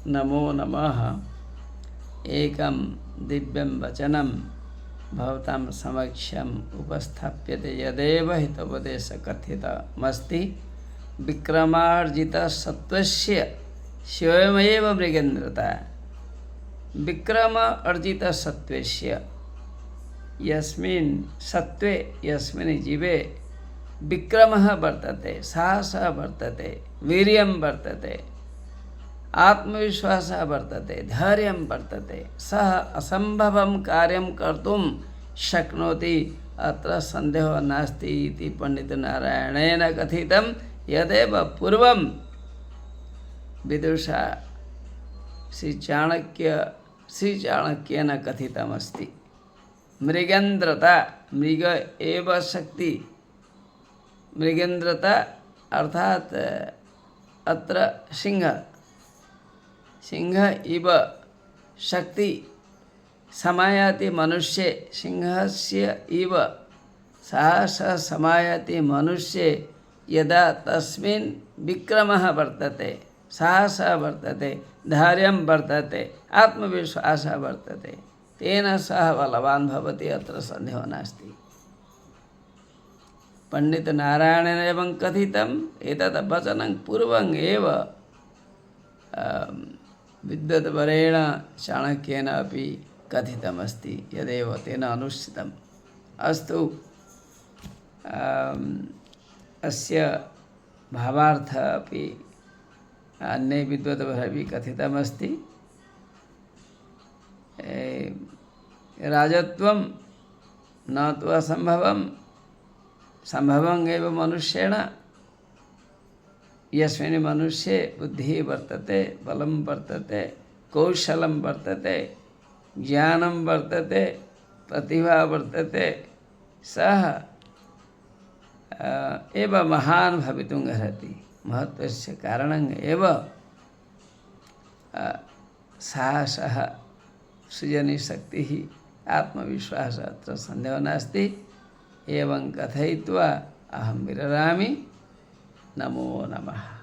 नमो नमः। एकं दिव्यं वचनं भवतां समक्षम् उपस्थाप्यते। यदेव हितोपदेशकथितमस्ति विक्रमार्जितसत्त्वस्य स्वयमेव मृगेन्द्रता। विक्रम अर्जितसत्त्वस्य यस्मिन् सत्त्वे यस्मिन् जीवे विक्रमः वर्तते, साहसः वर्तते, वीर्यं वर्तते, आत्मविश्वासः वर्तते, धैर्यं वर्तते, सः असम्भवं कार्यं कर्तुं शक्नोति। अत्र सन्देहो नास्ति इति पण्डितनारायणेन कथितं। यदेव पूर्वं विदुषा श्रीचाणक्येन कथितमस्ति। मृगेन्द्रता, मृग एव शक्ति। मृगेन्द्रता अर्थात अत्र सिंह इव शक्ति समायाति मनुष्ये। सिंहस्य इव साहसः समायाति मनुष्ये यदा तस्मिन् विक्रमः वर्तते, साहसः वर्तते, धैर्यं वर्तते, आत्मविश्वासः वर्तते, तेन सह बलवान् भवति। अत्र सन्देहो नास्ति। पण्डितनारायणेन एवं कथितम्। एतत् वचनं पूर्वम् एव विद्वद्वरेण चाणक्येन अपि कथितमस्ति। यदेव तेन अनुष्ठितम्। अस्तु, अस्य भावार्थः अपि अन्ये विद्वद्वरैः कथितमस्ति। राजत्वं न तु असम्भवं, सम्भवं एव मनुष्येण। यस्मिन् मनुष्ये बुद्धिः वर्तते, बलं वर्तते, कौशलं वर्तते, ज्ञानं वर्तते, प्रतिभा वर्तते, सः एव महान् भवितुम् अर्हति। महत्त्वस्य कारणम् एव साहसः, सृजनशक्तिः, आत्मविश्वासः। अत्र सन्देहो नास्ति। एवं कथयित्वा अहं विररामि। नमो नमः।